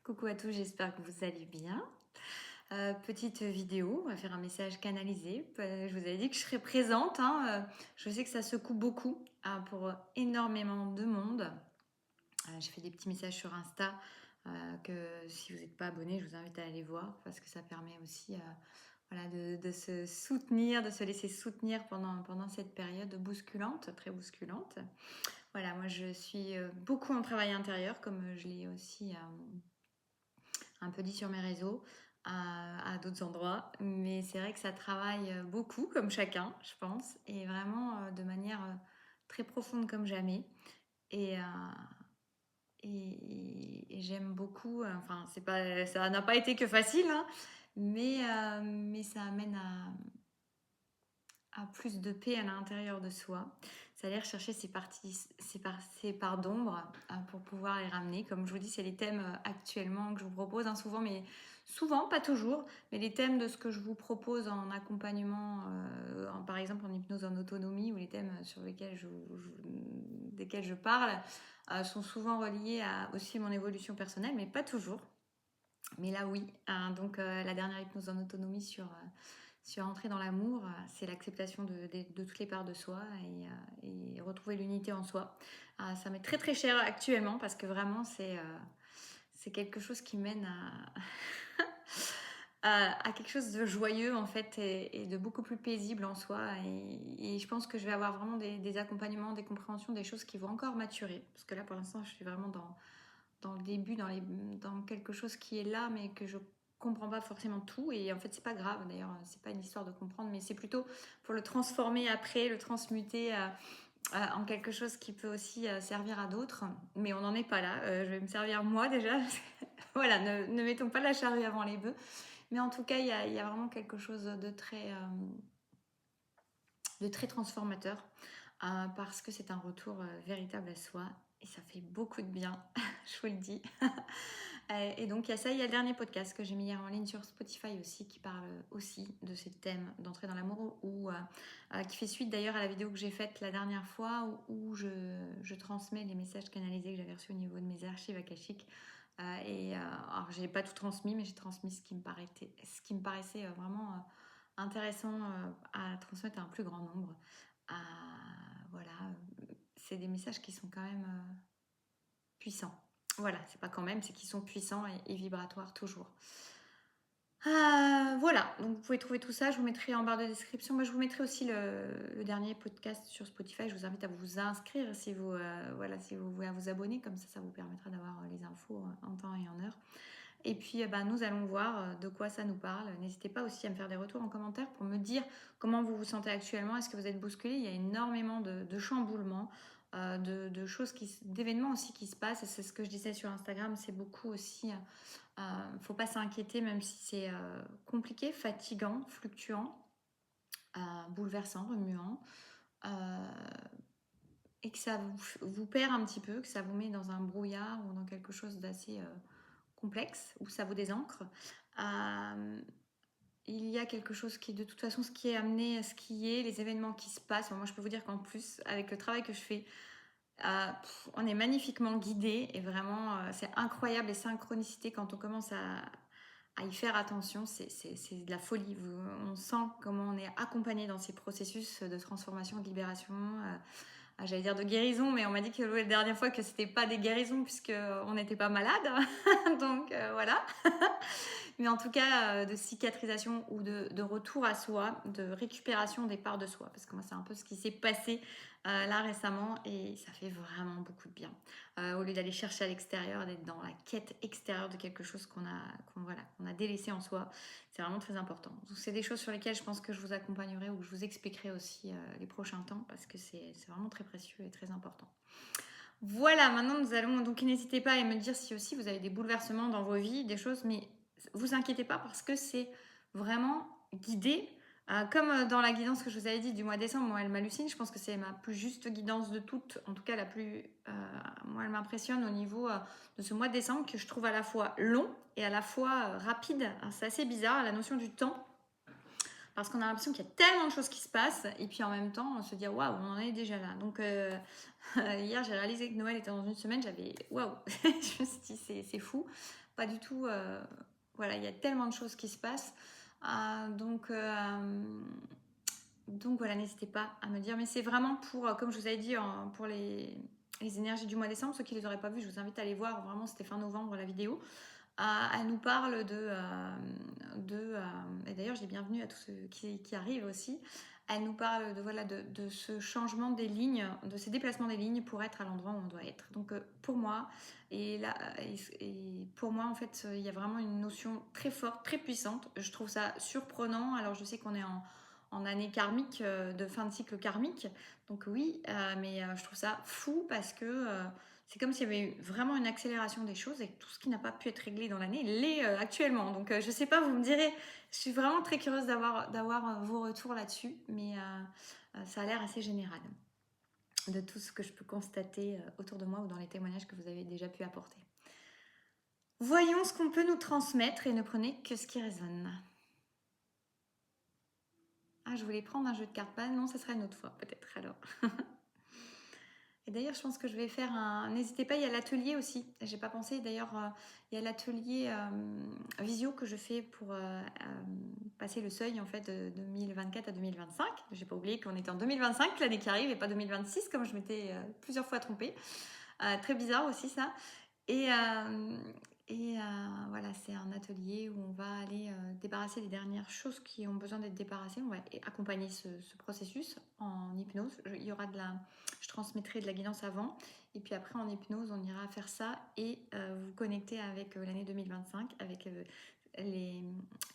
Coucou à tous, j'espère que vous allez bien. Petite vidéo, on va faire un message canalisé. Je vous avais dit que je serais présente, hein. Je sais que ça secoue beaucoup pour énormément de monde. Je fais des petits messages sur Insta que si vous n'êtes pas abonné, je vous invite à aller voir parce que ça permet aussi voilà, de se soutenir, de se laisser soutenir pendant cette période bousculante, très bousculante. Voilà, moi je suis beaucoup en travail intérieur, comme je l'ai aussi un peu dit sur mes réseaux, à d'autres endroits. Mais c'est vrai que ça travaille beaucoup, comme chacun, je pense, et vraiment de manière très profonde comme jamais. Et, et j'aime beaucoup, enfin, c'est pas, ça n'a pas été que facile, hein, mais ça amène à plus de paix à l'intérieur de soi. C'est aller rechercher ces parties, ces parts d'ombre pour pouvoir les ramener. Comme je vous dis, c'est les thèmes actuellement que je vous propose, hein, souvent, pas toujours, mais les thèmes de ce que je vous propose en accompagnement, par exemple en hypnose en autonomie, ou les thèmes sur lesquels desquels je parle, sont souvent reliés à aussi mon évolution personnelle, mais pas toujours. Mais là, oui. Donc, la dernière hypnose en autonomie sur entrer dans l'amour, c'est l'acceptation de toutes les parts de soi et retrouver l'unité en soi. Ça m'est très très cher actuellement parce que vraiment c'est quelque chose qui mène à quelque chose de joyeux en fait et de beaucoup plus paisible en soi. Et je pense que je vais avoir vraiment des accompagnements, des compréhensions, des choses qui vont encore maturer. Parce que là pour l'instant je suis vraiment dans le début, dans quelque chose qui est là mais que je comprends pas forcément tout, et en fait c'est pas grave d'ailleurs, c'est pas une histoire de comprendre, mais c'est plutôt pour le transformer après, le transmuter en quelque chose qui peut aussi servir à d'autres. Mais on n'en est pas là, je vais me servir moi déjà. Voilà, ne mettons pas la charrue avant les bœufs, mais en tout cas il y a vraiment quelque chose de très transformateur, parce que c'est un retour véritable à soi et ça fait beaucoup de bien, je vous le dis. Et donc il y a ça, il y a le dernier podcast que j'ai mis hier en ligne sur Spotify aussi qui parle aussi de ces thèmes d'entrer dans l'amour, ou qui fait suite d'ailleurs à la vidéo que j'ai faite la dernière fois où je transmets les messages canalisés que j'avais reçus au niveau de mes archives akashiques. Alors j'ai pas tout transmis, mais j'ai transmis ce qui me paraissait vraiment intéressant à transmettre à un plus grand nombre. Voilà, c'est des messages qui sont quand même puissants. Voilà, c'est pas quand même, c'est qu'ils sont puissants et vibratoires toujours. Voilà, donc vous pouvez trouver tout ça, je vous mettrai en barre de description. Moi, je vous mettrai aussi le dernier podcast sur Spotify. Je vous invite à vous inscrire si vous, voilà, si vous voulez vous abonner, comme ça vous permettra d'avoir les infos en temps et en heure. Et puis, nous allons voir de quoi ça nous parle. N'hésitez pas aussi à me faire des retours en commentaire pour me dire comment vous vous sentez actuellement. Est-ce que vous êtes bousculé? Il y a énormément de chamboulements, de choses, d'événements aussi qui se passent. Et c'est ce que je disais sur Instagram. C'est beaucoup aussi. Faut pas s'inquiéter, même si c'est compliqué, fatigant, fluctuant, bouleversant, remuant. Et que ça vous perd un petit peu, que ça vous met dans un brouillard ou dans quelque chose d'assez complexe, où ça vous désancre. Il y a quelque chose qui, de toute façon, ce qui est amené, ce qui est, les événements qui se passent. Moi, je peux vous dire qu'en plus, avec le travail que je fais, on est magnifiquement guidé, et vraiment, c'est incroyable les synchronicités quand on commence à y faire attention. C'est de la folie. On sent comment on est accompagné dans ces processus de transformation, de libération. J'allais dire de guérison, mais on m'a dit que la dernière fois que c'était pas des guérisons puisque on n'était pas malade. Donc voilà. Mais en tout cas, de cicatrisation ou de retour à soi, de récupération des parts de soi. Parce que moi, c'est un peu ce qui s'est passé là récemment, et ça fait vraiment beaucoup de bien. Au lieu d'aller chercher à l'extérieur, d'être dans la quête extérieure de quelque chose qu'on a délaissé en soi, c'est vraiment très important. Donc, c'est des choses sur lesquelles je pense que je vous accompagnerai ou que je vous expliquerai aussi les prochains temps, parce que c'est vraiment très précieux et très important. Voilà, maintenant nous allons, donc n'hésitez pas à me dire si aussi vous avez des bouleversements dans vos vies, des choses, mais vous inquiétez pas parce que c'est vraiment guidé. Comme dans la guidance que je vous avais dit du mois de décembre, moi elle m'hallucine, je pense que c'est ma plus juste guidance de toutes, en tout cas la plus, moi elle m'impressionne au niveau de ce mois de décembre, que je trouve à la fois long et à la fois rapide. C'est assez bizarre la notion du temps, parce qu'on a l'impression qu'il y a tellement de choses qui se passent, et puis en même temps on se dit waouh, on en est déjà là. Donc hier j'ai réalisé que Noël était dans une semaine, j'avais waouh, je me suis dit c'est fou, pas du tout. Voilà, il y a tellement de choses qui se passent. Donc voilà, n'hésitez pas à me dire. Mais c'est vraiment pour, comme je vous avais dit, pour les énergies du mois de décembre. Ceux qui ne les auraient pas vues, je vous invite à aller voir. Vraiment, c'était fin novembre la vidéo. Elle nous parle et d'ailleurs, je dis bienvenue à tous ceux qui arrivent aussi. Elle nous parle de ce changement des lignes, de ces déplacements des lignes pour être à l'endroit où on doit être. Donc pour moi, et pour moi, en fait, il y a vraiment une notion très forte, très puissante. Je trouve ça surprenant. Alors je sais qu'on est en année karmique, de fin de cycle karmique. Donc oui, mais je trouve ça fou parce que c'est comme s'il y avait eu vraiment une accélération des choses et que tout ce qui n'a pas pu être réglé dans l'année l'est actuellement. Donc je sais pas, vous me direz, je suis vraiment très curieuse d'avoir vos retours là-dessus, mais ça a l'air assez général de tout ce que je peux constater autour de moi ou dans les témoignages que vous avez déjà pu apporter. Voyons ce qu'on peut nous transmettre et ne prenez que ce qui résonne. Ah, je voulais prendre un jeu de cartes. Non, ça sera une autre fois peut-être alors. Et d'ailleurs, je pense que je vais faire un. N'hésitez pas, il y a l'atelier aussi. J'ai pas pensé. D'ailleurs, il y a l'atelier visio que je fais pour passer le seuil en fait de 2024 à 2025. J'ai pas oublié qu'on était en 2025 l'année qui arrive et pas 2026 comme je m'étais plusieurs fois trompée. Très bizarre aussi ça. Et, voilà, c'est un atelier où on va aller débarrasser les dernières choses qui ont besoin d'être débarrassées. On va accompagner ce processus en hypnose. Je transmettrai de la guidance avant. Et puis après, en hypnose, on ira faire ça et vous connecter avec l'année 2025, avec les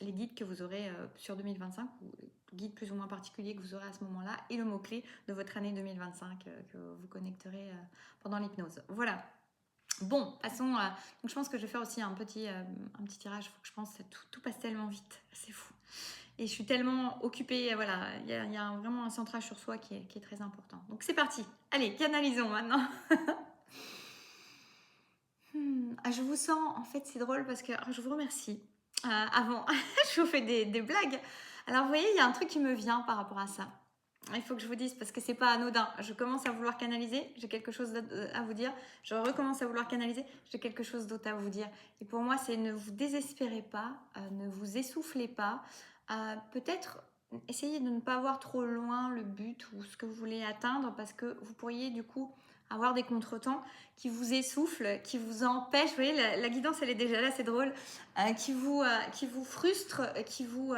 guides que vous aurez sur 2025, ou guides plus ou moins particuliers que vous aurez à ce moment-là, et le mot-clé de votre année 2025 que vous connecterez pendant l'hypnose. Voilà. Bon, passons. Donc je pense que je vais faire aussi un petit tirage. Il faut que je pense, tout passe tellement vite, c'est fou. Et je suis tellement occupée, voilà, il y a vraiment un centrage sur soi qui est très important. Donc c'est parti. Allez, canalisons maintenant. Je vous sens, en fait c'est drôle parce que je vous remercie. Avant, je vous fais des blagues. Alors vous voyez, il y a un truc qui me vient par rapport à ça. Il faut que je vous dise parce que c'est pas anodin. Je commence à vouloir canaliser, j'ai quelque chose à vous dire. Je recommence à vouloir canaliser, j'ai quelque chose d'autre à vous dire. Et pour moi, c'est ne vous désespérez pas, ne vous essoufflez pas. Peut-être essayez de ne pas voir trop loin le but ou ce que vous voulez atteindre parce que vous pourriez du coup avoir des contretemps qui vous essoufflent, qui vous empêchent. Vous voyez, la guidance, elle est déjà là, c'est drôle. Qui vous frustre, qui vous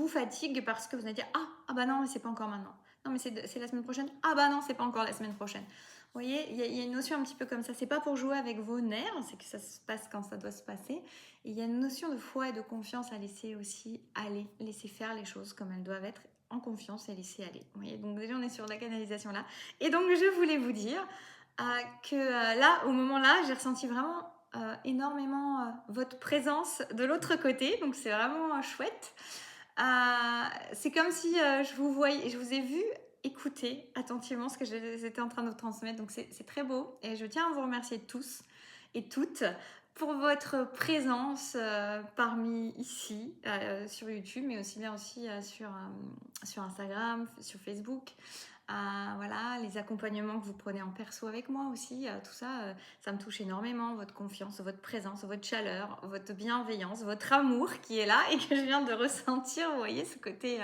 fatigue parce que vous allez dire ah bah non, mais c'est pas encore maintenant. Non, mais c'est la semaine prochaine. Ah bah non, c'est pas encore la semaine prochaine. Vous voyez, il y a une notion un petit peu comme ça. C'est pas pour jouer avec vos nerfs, c'est que ça se passe quand ça doit se passer. Et il y a une notion de foi et de confiance à laisser aussi aller, laisser faire les choses comme elles doivent être, en confiance et laisser aller. Vous voyez, donc déjà on est sur la canalisation là. Et donc je voulais vous dire que là, au moment là, j'ai ressenti vraiment énormément votre présence de l'autre côté. Donc c'est vraiment chouette. C'est comme si je vous voyais, je vous ai vu écouter attentivement ce que j'étais en train de vous transmettre. Donc c'est très beau et je tiens à vous remercier tous et toutes pour votre présence parmi ici sur YouTube, mais aussi bien aussi sur Instagram, sur Facebook. Voilà, les accompagnements que vous prenez en perso avec moi aussi, tout ça, ça me touche énormément, votre confiance, votre présence, votre chaleur, votre bienveillance, votre amour qui est là et que je viens de ressentir, vous voyez, ce côté...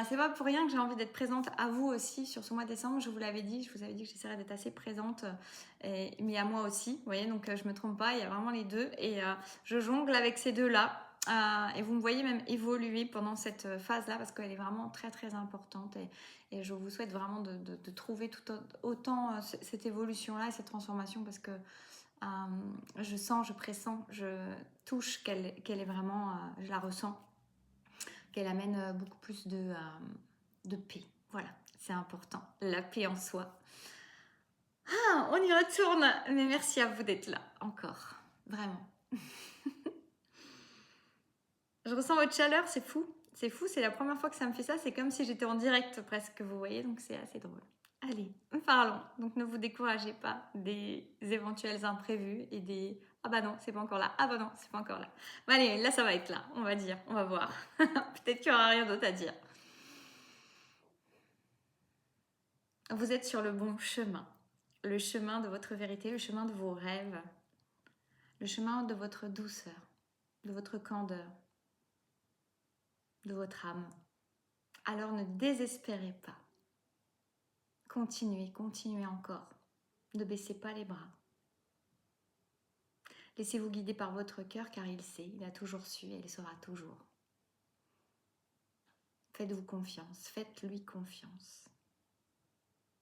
c'est pas pour rien que j'ai envie d'être présente à vous aussi sur ce mois de décembre, je vous l'avais dit, je vous avais dit que j'essaierais d'être assez présente, mais à moi aussi, vous voyez, donc je me trompe pas, il y a vraiment les deux, et je jongle avec ces deux-là, et vous me voyez même évoluer pendant cette phase-là parce qu'elle est vraiment très très importante et je vous souhaite vraiment de trouver autant cette évolution-là et cette transformation parce que je sens, je pressens, je touche qu'elle est vraiment, je la ressens, qu'elle amène beaucoup plus de paix. Voilà, c'est important, la paix en soi. On y retourne, mais merci à vous d'être là encore, vraiment. Je ressens votre chaleur, c'est fou. C'est fou, c'est la première fois que ça me fait ça. C'est comme si j'étais en direct presque, vous voyez, donc c'est assez drôle. Allez, parlons. Donc ne vous découragez pas des éventuels imprévus et des ah bah non, c'est pas encore là. Ah bah non, c'est pas encore là. Bah allez, là ça va être là, on va dire, on va voir. Peut-être qu'il n'y aura rien d'autre à dire. Vous êtes sur le bon chemin. Le chemin de votre vérité, le chemin de vos rêves. le chemin de votre douceur, de votre candeur, de votre âme. Alors ne désespérez pas. Continuez, continuez encore. Ne baissez pas les bras. Laissez-vous guider par votre cœur car il sait, il a toujours su et il saura toujours. Faites-vous confiance, faites-lui confiance.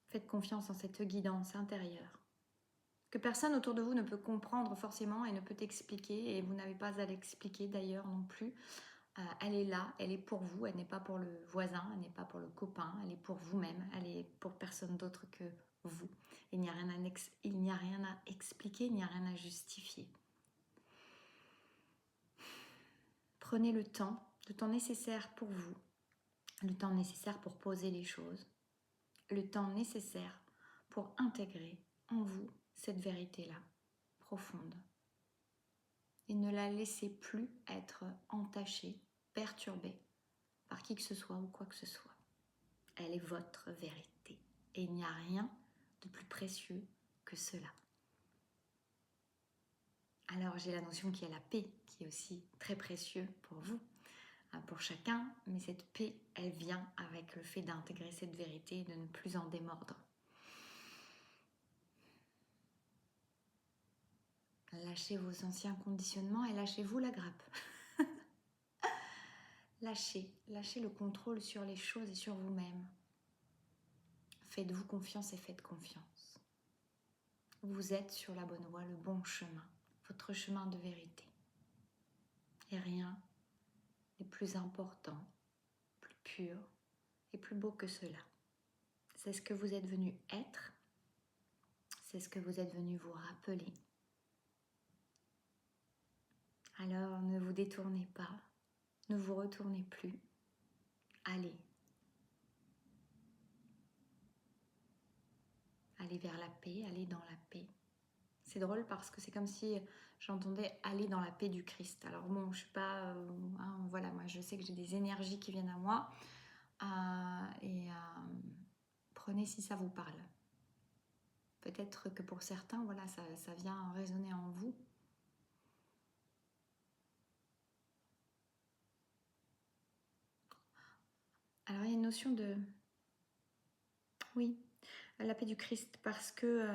Faites confiance en cette guidance intérieure que personne autour de vous ne peut comprendre forcément et ne peut expliquer, et vous n'avez pas à l'expliquer d'ailleurs non plus. Elle est là, elle est pour vous, elle n'est pas pour le voisin, elle n'est pas pour le copain, elle est pour vous-même, elle est pour personne d'autre que vous. Il n'y a rien à expliquer, il n'y a rien à justifier. Prenez le temps nécessaire pour vous, le temps nécessaire pour poser les choses, le temps nécessaire pour intégrer en vous cette vérité-là, profonde. Et ne la laissez plus être entachée, perturbée par qui que ce soit ou quoi que ce soit. Elle est votre vérité. Et il n'y a rien de plus précieux que cela. Alors j'ai la notion qu'il y a la paix, qui est aussi très précieux pour vous, pour chacun, mais cette paix, elle vient avec le fait d'intégrer cette vérité et de ne plus en démordre. Lâchez vos anciens conditionnements et lâchez-vous la grappe. Lâchez le contrôle sur les choses et sur vous-même. Faites-vous confiance et faites confiance. Vous êtes sur la bonne voie, le bon chemin, votre chemin de vérité. Et rien n'est plus important, plus pur et plus beau que cela. C'est ce que vous êtes venu être, c'est ce que vous êtes venu vous rappeler. Alors ne vous détournez pas, ne vous retournez plus. Allez. Allez vers la paix, allez dans la paix. C'est drôle parce que c'est comme si j'entendais aller dans la paix du Christ. Alors bon, je suis pas... voilà, moi je sais que j'ai des énergies qui viennent à moi. Prenez si ça vous parle. Peut-être que pour certains, voilà, ça vient résonner en vous. Alors il y a une notion de... Oui, la paix du Christ parce que...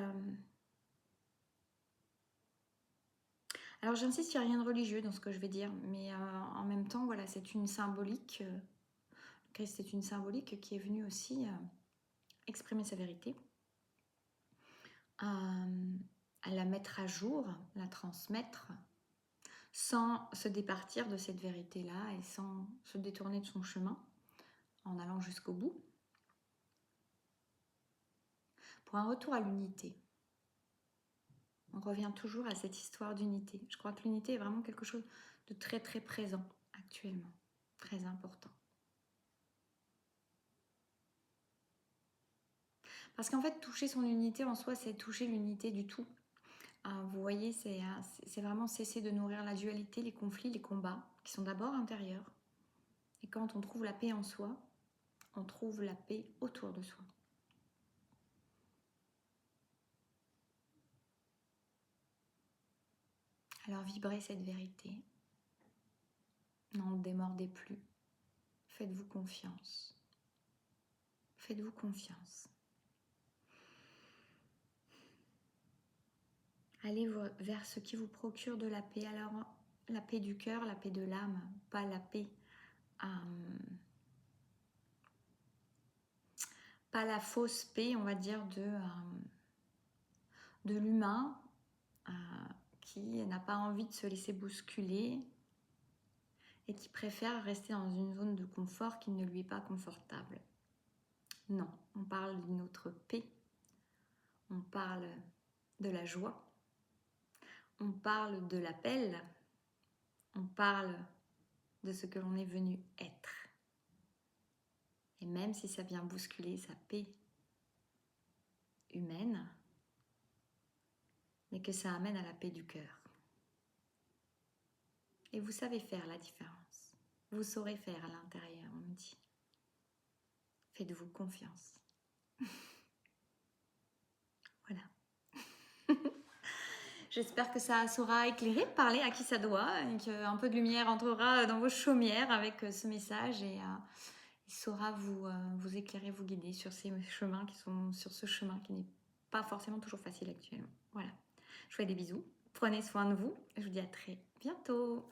Alors j'insiste, il n'y a rien de religieux dans ce que je vais dire, mais en même temps, voilà, c'est une symbolique. Le Christ est une symbolique qui est venue aussi exprimer sa vérité, la mettre à jour, la transmettre, sans se départir de cette vérité-là et sans se détourner de son chemin, en allant jusqu'au bout, pour un retour à l'unité. On revient toujours à cette histoire d'unité. Je crois que l'unité est vraiment quelque chose de très très présent actuellement, très important. Parce qu'en fait, toucher son unité en soi, c'est toucher l'unité du tout. Vous voyez, c'est vraiment cesser de nourrir la dualité, les conflits, les combats, qui sont d'abord intérieurs. Et quand on trouve la paix en soi, on trouve la paix autour de soi. Alors vibrez cette vérité. N'en démordez plus. Faites-vous confiance. Faites-vous confiance. Allez vers ce qui vous procure de la paix. Alors, la paix du cœur, la paix de l'âme, pas la paix... pas la fausse paix, on va dire, de l'humain qui n'a pas envie de se laisser bousculer et qui préfère rester dans une zone de confort qui ne lui est pas confortable. Non, on parle d'une autre paix, on parle de la joie, on parle de l'appel, on parle de ce que l'on est venu être. Et même si ça vient bousculer sa paix humaine, mais que ça amène à la paix du cœur. Et vous savez faire la différence. Vous saurez faire à l'intérieur, on me dit. Faites-vous confiance. Voilà. J'espère que ça saura éclairer, parler à qui ça doit et qu'un peu de lumière entrera dans vos chaumières avec ce message et il saura vous éclairer, vous guider sur ces chemins qui sont sur ce chemin qui n'est pas forcément toujours facile actuellement. Voilà. Je vous fais des bisous. Prenez soin de vous. Je vous dis à très bientôt.